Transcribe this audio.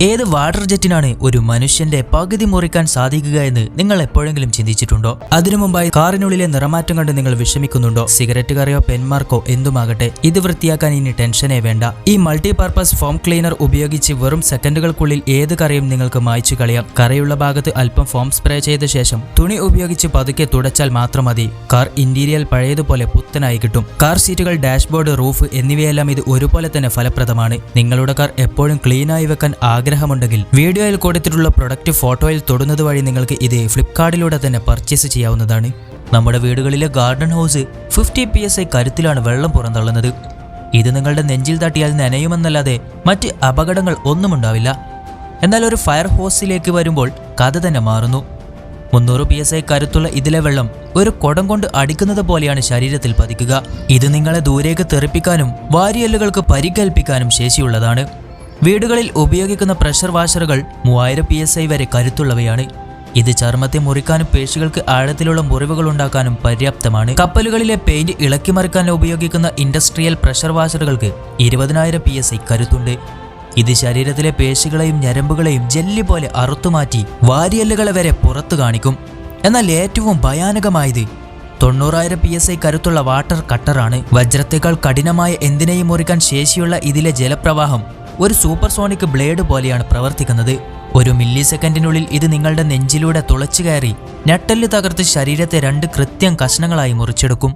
ഏത് വാട്ടർ ജെറ്റിനാണ് ഒരു മനുഷ്യന്റെ പകുതി മുറിക്കാൻ സാധിക്കുക എന്ന് നിങ്ങൾ എപ്പോഴെങ്കിലും ചിന്തിച്ചിട്ടുണ്ടോ? അതിനു മുമ്പായി കാറിനുള്ളിലെ നിറമാറ്റം കണ്ട് നിങ്ങൾ വിഷമിക്കുന്നുണ്ടോ? സിഗരറ്റ് കറിയോ പെൻമാർക്കോ എന്തുമാകട്ടെ, ഇത് വൃത്തിയാക്കാൻ ഇനി ടെൻഷനേ വേണ്ട. ഈ മൾട്ടിപർപ്പസ് ഫോം ക്ലീനർ ഉപയോഗിച്ച് വെറും സെക്കൻഡുകൾക്കുള്ളിൽ ഏത് കറിയും നിങ്ങൾക്ക് മായ്ച്ചു കളയാം. കറയുള്ള ഭാഗത്ത് അല്പം ഫോം സ്പ്രേ ചെയ്ത ശേഷം തുണി ഉപയോഗിച്ച് പതുക്കെ തുടച്ചാൽ മാത്രം മതി. കാർ ഇന്റീരിയർ പഴയതുപോലെ പുത്തനായി കിട്ടും. കാർ സീറ്റുകൾ, ഡാഷ്ബോർഡ്, റൂഫ് എന്നിവയെല്ലാം ഇത് ഒരുപോലെ തന്നെ ഫലപ്രദമാണ്. നിങ്ങളുടെ കാർ എപ്പോഴും ക്ലീനായി വെക്കാൻ ആഗ്രഹമുണ്ടെങ്കിൽ വീഡിയോയിൽ കൊടുത്തിട്ടുള്ള പ്രൊഡക്റ്റ് ഫോട്ടോയിൽ തൊടുന്നത് വഴി നിങ്ങൾക്ക് ഇത് ഫ്ലിപ്കാർട്ടിലൂടെ തന്നെ പർച്ചേസ് ചെയ്യാവുന്നതാണ്. നമ്മുടെ വീടുകളിലെ ഗാർഡൻ ഹൗസ് 50 PSI കരുത്തിലാണ് വെള്ളം പുറന്തള്ളുന്നത്. ഇത് നിങ്ങളുടെ നെഞ്ചിൽ തട്ടിയാൽ നനയുമെന്നല്ലാതെ മറ്റ് അപകടങ്ങൾ ഒന്നും ഉണ്ടാവില്ല. എന്നാൽ ഒരു ഫയർ ഹോസിലേക്ക് വരുമ്പോൾ കഥ തന്നെ മാറുന്നു. 300 PSI കരുത്തുള്ള ഇതിലെ വെള്ളം ഒരു കുടം കൊണ്ട് അടിക്കുന്നത് പോലെയാണ് ശരീരത്തിൽ പതിക്കുക. ഇത് നിങ്ങളെ ദൂരേക്ക് തെറിപ്പിക്കാനും വാരിയെല്ലുകൾക്ക് പരിക്കേൽപ്പിക്കാനും ശേഷിയുള്ളതാണ്. വീടുകളിൽ ഉപയോഗിക്കുന്ന പ്രഷർ വാഷറുകൾ 3000 PSI വരെ കരുത്തുള്ളവയാണ്. ഇത് ചർമ്മത്തെ മുറിക്കാനും പേശികൾക്ക് ആഴത്തിലുള്ള മുറിവുകൾ ഉണ്ടാക്കാനും പര്യാപ്തമാണ്. കപ്പലുകളിലെ പെയിന്റ് ഇളക്കി മറിക്കാൻ ഉപയോഗിക്കുന്ന ഇൻഡസ്ട്രിയൽ പ്രഷർ വാഷറുകൾക്ക് 20000 PSI കരുത്തുണ്ട്. ഇത് ശരീരത്തിലെ പേശികളെയും ഞരമ്പുകളെയും ജെല്ലി പോലെ അറുത്തുമാറ്റി വാരിയെല്ലുകളെ വരെ പുറത്തു കാണിക്കും. എന്നാൽ ഏറ്റവും ഭയാനകമായത് 90000 PSI കരുത്തുള്ള വാട്ടർ കട്ടറാണ്. വജ്രത്തേക്കാൾ കഠിനമായ എന്തിനേയും മുറിക്കാൻ ശേഷിയുള്ള ഇതിലെ ജലപ്രവാഹം ഒരു സൂപ്പർസോണിക് ബ്ലേഡ് പോലെയാണ് പ്രവർത്തിക്കുന്നത്. 1 മില്ലി സെക്കൻഡിനുള്ളിൽ ഇത് നിങ്ങളുടെ നെഞ്ചിലൂടെ തുളച്ചു കയറി നട്ടെല്ല് തകർത്ത് ശരീരത്തെ 2 കൃത്യം കഷ്ണങ്ങളായി മുറിച്ചെടുക്കും.